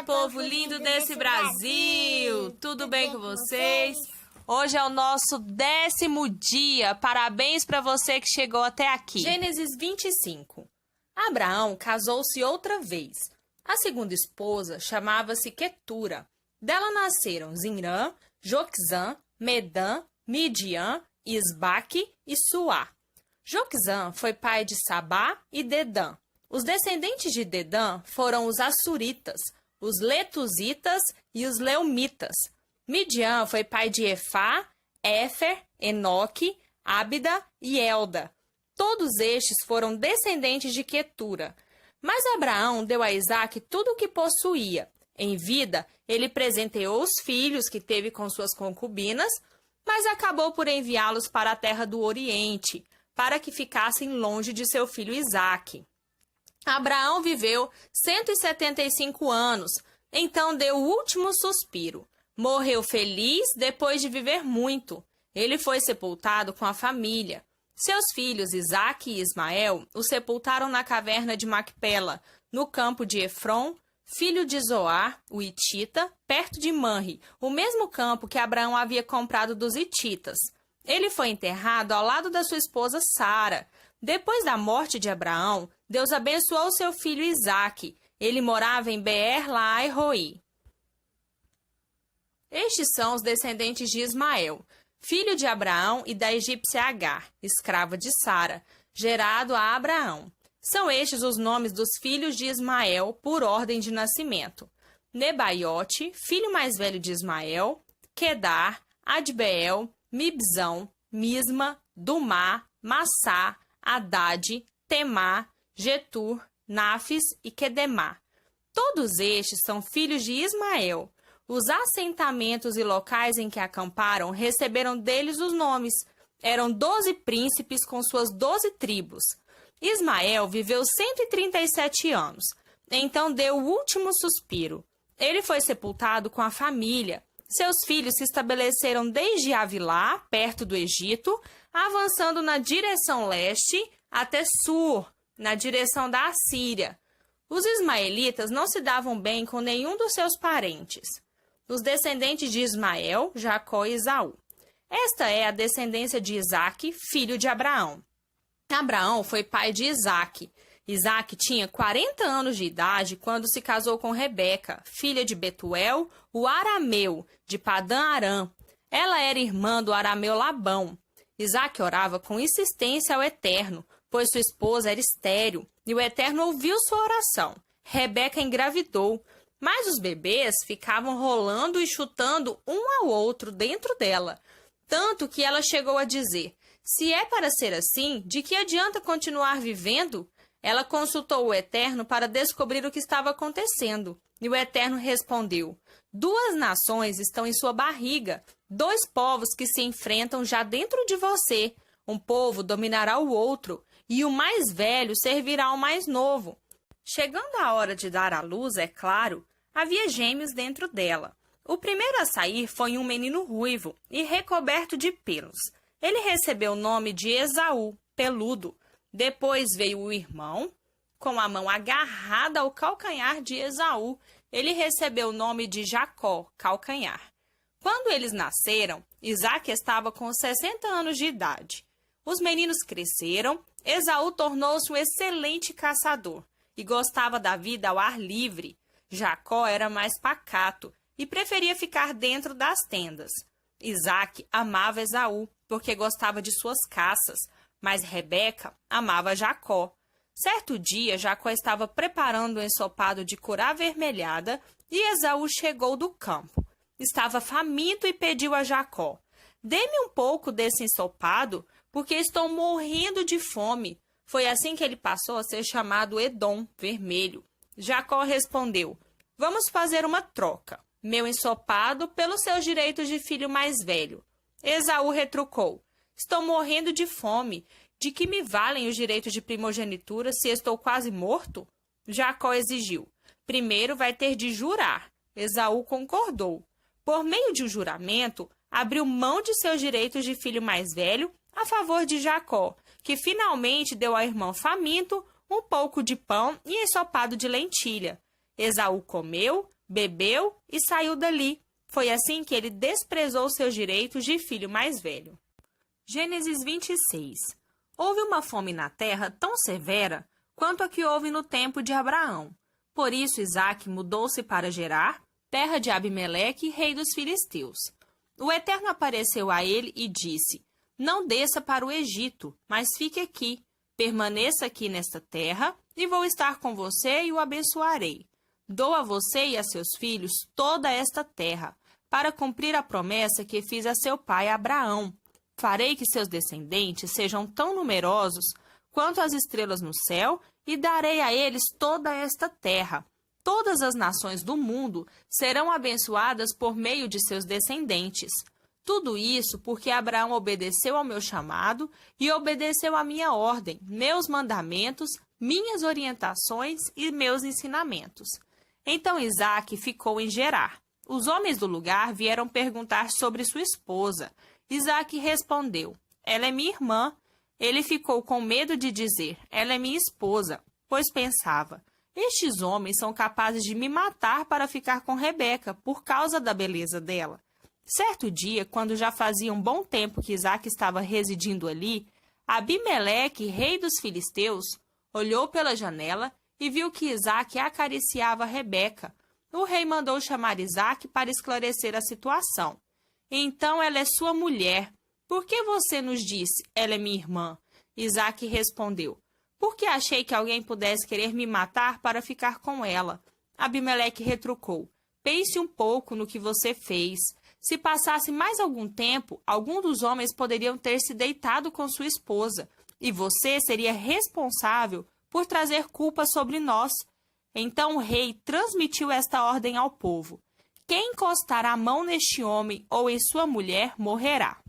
Fala, povo lindo desse Brasil! Tudo bem com vocês? Hoje é o nosso 10º dia. Parabéns para você que chegou até aqui. Gênesis 25. Abraão casou-se outra vez. A segunda esposa chamava-se Quetura. Dela nasceram Zimrã, Joquizã, Medã, Midian, Isbaque e Suá. Joquizã foi pai de Sabá e Dedã. Os descendentes de Dedã foram os Assuritas, os Letuzitas e os Leumitas. Midian foi pai de Efá, Éfer, Enoque, Ábida e Elda. Todos estes foram descendentes de Quetura. Mas Abraão deu a Isaque tudo o que possuía. Em vida, ele presenteou os filhos que teve com suas concubinas, mas acabou por enviá-los para a terra do Oriente, para que ficassem longe de seu filho Isaque. Abraão viveu 175 anos, então deu o último suspiro. Morreu feliz depois de viver muito. Ele foi sepultado com a família. Seus filhos Isaque e Ismael o sepultaram na caverna de Macpela, no campo de Efron, filho de Zoar, o Hitita, perto de Manre, o mesmo campo que Abraão havia comprado dos Hititas. Ele foi enterrado ao lado da sua esposa Sara. Depois da morte de Abraão, Deus abençoou seu filho Isaque. Ele morava em Beer-Lahai-Roi. Estes são os descendentes de Ismael, filho de Abraão e da egípcia Agar, escrava de Sara, gerado a Abraão. São estes os nomes dos filhos de Ismael por ordem de nascimento: Nebaiote, filho mais velho de Ismael, Quedar, Adbeel, Mibzão, Misma, Dumá, Massá, Haddad, Temá, Getur, Náfis e Quedemá. Todos estes são filhos de Ismael. Os assentamentos e locais em que acamparam receberam deles os nomes. Eram 12 príncipes com suas 12 tribos. Ismael viveu 137 anos. Então deu o último suspiro. Ele foi sepultado com a família. Seus filhos se estabeleceram desde Avilá, perto do Egito, avançando na direção leste até Sur, na direção da Assíria. Os ismaelitas não se davam bem com nenhum dos seus parentes. Os descendentes de Ismael, Jacó e Esaú. Esta é a descendência de Isaque, filho de Abraão. Abraão foi pai de Isaque. Isaque tinha 40 anos de idade quando se casou com Rebeca, filha de Betuel, o arameu, de Padã-Arã. Ela era irmã do arameu Labão. Isaque orava com insistência ao Eterno, pois sua esposa era estéril, e o Eterno ouviu sua oração. Rebeca engravidou, mas os bebês ficavam rolando e chutando um ao outro dentro dela, tanto que ela chegou a dizer: se é para ser assim, de que adianta continuar vivendo? Ela consultou o Eterno para descobrir o que estava acontecendo. E o Eterno respondeu: 2 nações estão em sua barriga, 2 povos que se enfrentam já dentro de você. Um povo dominará o outro, e o mais velho servirá ao mais novo. Chegando a hora de dar à luz, é claro, havia gêmeos dentro dela. O primeiro a sair foi um menino ruivo e recoberto de pelos. Ele recebeu o nome de Esaú, peludo. Depois veio o irmão, com a mão agarrada ao calcanhar de Esaú. Ele recebeu o nome de Jacó, calcanhar. Quando eles nasceram, Isaque estava com 60 anos de idade. Os meninos cresceram. Esaú tornou-se um excelente caçador e gostava da vida ao ar livre. Jacó era mais pacato e preferia ficar dentro das tendas. Isaque amava Esaú porque gostava de suas caças, mas Rebeca amava Jacó. Certo dia, Jacó estava preparando um ensopado de cor avermelhada e Esaú chegou do campo. Estava faminto e pediu a Jacó: dê-me um pouco desse ensopado, porque estou morrendo de fome. Foi assim que ele passou a ser chamado Edom, vermelho. Jacó respondeu: vamos fazer uma troca. Meu ensopado pelos seus direitos de filho mais velho. Esaú retrucou: estou morrendo de fome. De que me valem os direitos de primogenitura se estou quase morto? Jacó exigiu: primeiro vai ter de jurar. Esaú concordou. Por meio de um juramento, abriu mão de seus direitos de filho mais velho a favor de Jacó, que finalmente deu ao irmão faminto um pouco de pão e ensopado de lentilha. Esaú comeu, bebeu e saiu dali. Foi assim que ele desprezou seus direitos de filho mais velho. Gênesis 26. Houve uma fome na terra tão severa quanto a que houve no tempo de Abraão. Por isso Isaque mudou-se para Gerar, terra de Abimeleque, rei dos filisteus. O Eterno apareceu a ele e disse: Não desça para o Egito, mas fique aqui. Permaneça aqui nesta terra, e vou estar com você e o abençoarei. Dou a você e a seus filhos toda esta terra, para cumprir a promessa que fiz a seu pai Abraão. Farei que seus descendentes sejam tão numerosos quanto as estrelas no céu, e darei a eles toda esta terra. Todas as nações do mundo serão abençoadas por meio de seus descendentes. Tudo isso porque Abraão obedeceu ao meu chamado e obedeceu à minha ordem, meus mandamentos, minhas orientações e meus ensinamentos. Então Isaque ficou em Gerar. Os homens do lugar vieram perguntar sobre sua esposa. Isaque respondeu: Ela é minha irmã. Ele ficou com medo de dizer: Ela é minha esposa, pois pensava: Estes homens são capazes de me matar para ficar com Rebeca, por causa da beleza dela. Certo dia, quando já fazia um bom tempo que Isaque estava residindo ali, Abimeleque, rei dos filisteus, olhou pela janela e viu que Isaque acariciava Rebeca. O rei mandou chamar Isaque para esclarecer a situação. Então ela é sua mulher. Por que você nos disse, ela é minha irmã? Isaque respondeu: Porque achei que alguém pudesse querer me matar para ficar com ela. Abimeleque retrucou: Pense um pouco no que você fez. Se passasse mais algum tempo, algum dos homens poderiam ter se deitado com sua esposa, e você seria responsável por trazer culpa sobre nós. Então o rei transmitiu esta ordem ao povo: Quem encostar a mão neste homem ou em sua mulher morrerá.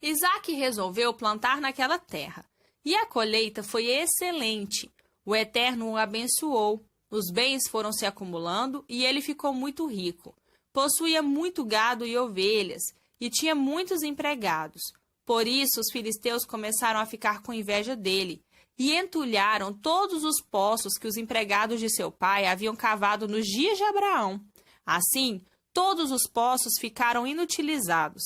Isaque resolveu plantar naquela terra, e a colheita foi excelente. O Eterno o abençoou, os bens foram se acumulando e ele ficou muito rico. Possuía muito gado e ovelhas, e tinha muitos empregados. Por isso os filisteus começaram a ficar com inveja dele, e entulharam todos os poços que os empregados de seu pai haviam cavado nos dias de Abraão. Assim, todos os poços ficaram inutilizados.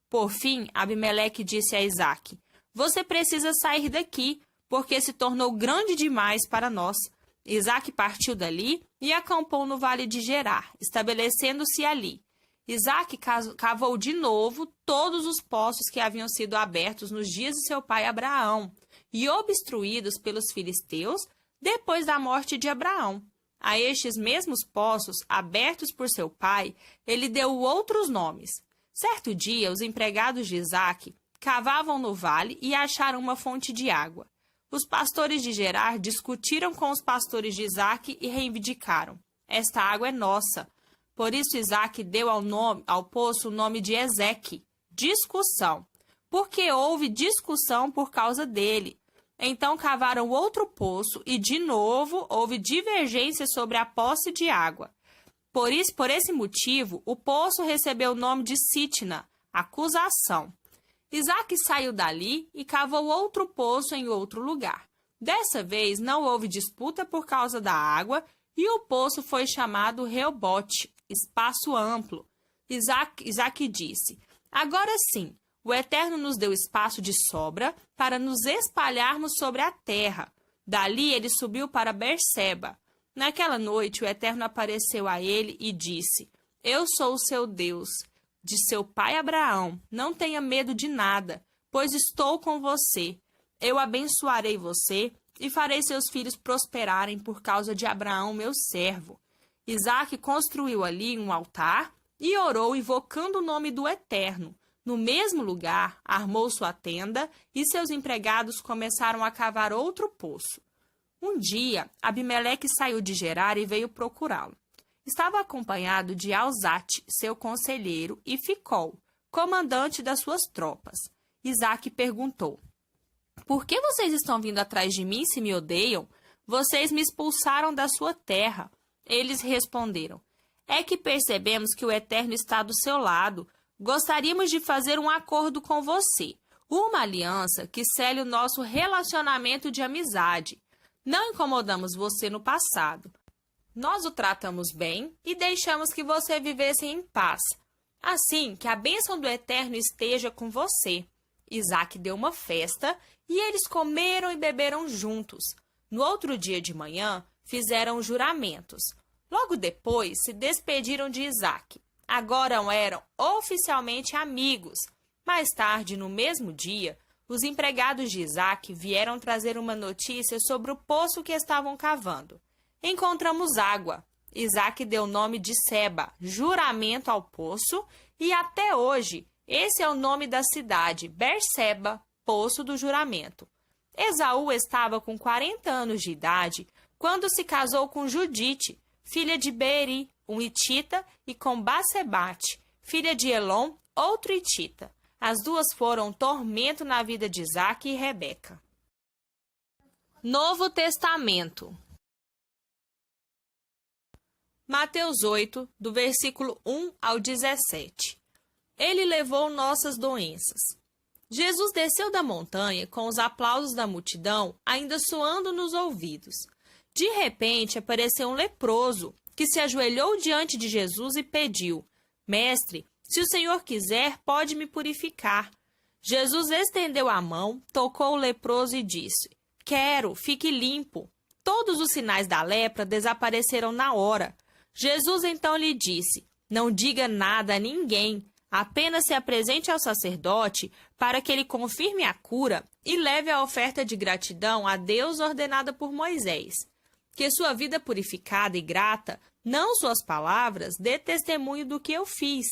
Por fim, Abimeleque disse a Isaque: Você precisa sair daqui, porque se tornou grande demais para nós. Isaque partiu dali e acampou no vale de Gerar, estabelecendo-se ali. Isaque cavou de novo todos os poços que haviam sido abertos nos dias de seu pai Abraão e obstruídos pelos filisteus depois da morte de Abraão. A estes mesmos poços, abertos por seu pai, ele deu outros nomes. Certo dia, os empregados de Isaque cavavam no vale e acharam uma fonte de água. Os pastores de Gerar discutiram com os pastores de Isaque e reivindicaram: Esta água é nossa. Por isso Isaque deu ao poço o nome de Ezeque, discussão, porque houve discussão por causa dele. Então cavaram outro poço e, de novo, houve divergência sobre a posse de água. Por esse motivo, o poço recebeu o nome de Sitna, acusação. Isaque saiu dali e cavou outro poço em outro lugar. Dessa vez, não houve disputa por causa da água e o poço foi chamado Reobote, espaço amplo. Isaque disse: Agora sim, o Eterno nos deu espaço de sobra para nos espalharmos sobre a terra. Dali ele subiu para Berseba. Naquela noite, o Eterno apareceu a ele e disse: Eu sou o seu Deus, de seu pai Abraão. Não tenha medo de nada, pois estou com você. Eu abençoarei você e farei seus filhos prosperarem por causa de Abraão, meu servo. Isaque construiu ali um altar e orou invocando o nome do Eterno. No mesmo lugar, armou sua tenda e seus empregados começaram a cavar outro poço. Um dia, Abimeleque saiu de Gerar e veio procurá-lo. Estava acompanhado de Alzate, seu conselheiro, e Ficol, comandante das suas tropas. Isaque perguntou: Por que vocês estão vindo atrás de mim se me odeiam? Vocês me expulsaram da sua terra. Eles responderam: É que percebemos que o Eterno está do seu lado. Gostaríamos de fazer um acordo com você, uma aliança que cele o nosso relacionamento de amizade. Não incomodamos você no passado, Nós o tratamos bem e deixamos que você vivesse em paz. Assim, que a bênção do Eterno esteja com você. Isaque deu uma festa e eles comeram e beberam juntos. No outro dia de manhã, fizeram juramentos. Logo depois, se despediram de Isaque. Agora eram oficialmente amigos. Mais tarde, no mesmo dia, os empregados de Isaque vieram trazer uma notícia sobre o poço que estavam cavando. Encontramos água. Isaque deu o nome de Seba, juramento ao poço, e até hoje, esse é o nome da cidade, Berseba, poço do juramento. Esaú estava com 40 anos de idade quando se casou com Judite, filha de Beeri, um hitita, e com Basebate, filha de Elon, outro hitita. As duas foram um tormento na vida de Isaque e Rebeca. Novo Testamento. Mateus 8, do versículo 1 ao 17. Ele levou nossas doenças. Jesus desceu da montanha com os aplausos da multidão ainda soando nos ouvidos. De repente, apareceu um leproso que se ajoelhou diante de Jesus e pediu: Mestre, se o Senhor quiser, pode me purificar. Jesus estendeu a mão, tocou o leproso e disse: Quero, fique limpo. Todos os sinais da lepra desapareceram na hora. Jesus então lhe disse: Não diga nada a ninguém, apenas se apresente ao sacerdote para que ele confirme a cura e leve a oferta de gratidão a Deus ordenada por Moisés. Que sua vida purificada e grata, não suas palavras, dê testemunho do que eu fiz.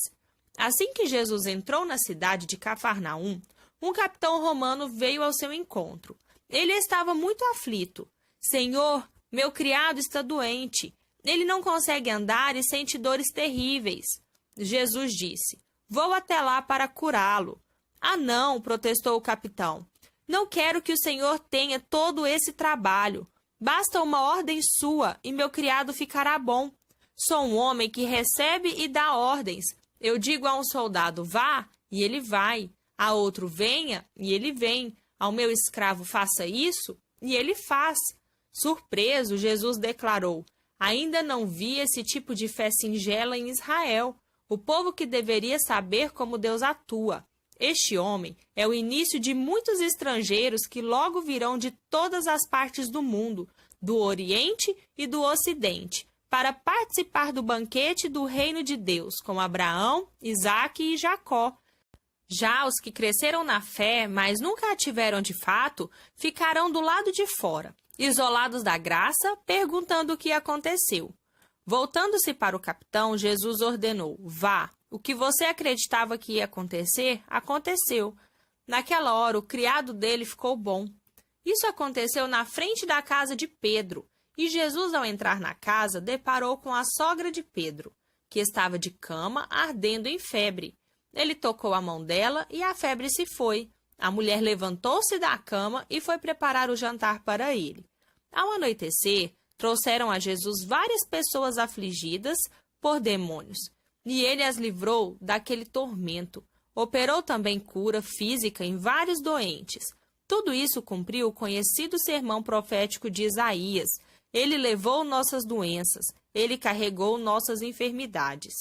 Assim que Jesus entrou na cidade de Cafarnaum, um capitão romano veio ao seu encontro. Ele estava muito aflito. Senhor, meu criado está doente. Ele não consegue andar e sente dores terríveis. Jesus disse: Vou até lá para curá-lo. Ah, não, protestou o capitão. Não quero que o Senhor tenha todo esse trabalho. Basta uma ordem sua e meu criado ficará bom. Sou um homem que recebe e dá ordens. Eu digo a um soldado, vá, e ele vai. A outro, venha, e ele vem. Ao meu escravo, faça isso, e ele faz. Surpreso, Jesus declarou: Ainda não vi esse tipo de fé singela em Israel, o povo que deveria saber como Deus atua. Este homem é o início de muitos estrangeiros que logo virão de todas as partes do mundo, do Oriente e do Ocidente, para participar do banquete do reino de Deus, com Abraão, Isaque e Jacó. Já os que cresceram na fé, mas nunca a tiveram de fato, ficarão do lado de fora, isolados da graça, perguntando o que aconteceu. Voltando-se para o capitão, Jesus ordenou: Vá, o que você acreditava que ia acontecer, aconteceu. Naquela hora, o criado dele ficou bom. Isso aconteceu na frente da casa de Pedro, e Jesus, ao entrar na casa, deparou com a sogra de Pedro, que estava de cama, ardendo em febre. Ele tocou a mão dela e a febre se foi. A mulher levantou-se da cama e foi preparar o jantar para ele. Ao anoitecer, trouxeram a Jesus várias pessoas afligidas por demônios, e ele as livrou daquele tormento. Operou também cura física em vários doentes. Tudo isso cumpriu o conhecido sermão profético de Isaías. Ele levou nossas doenças, ele carregou nossas enfermidades.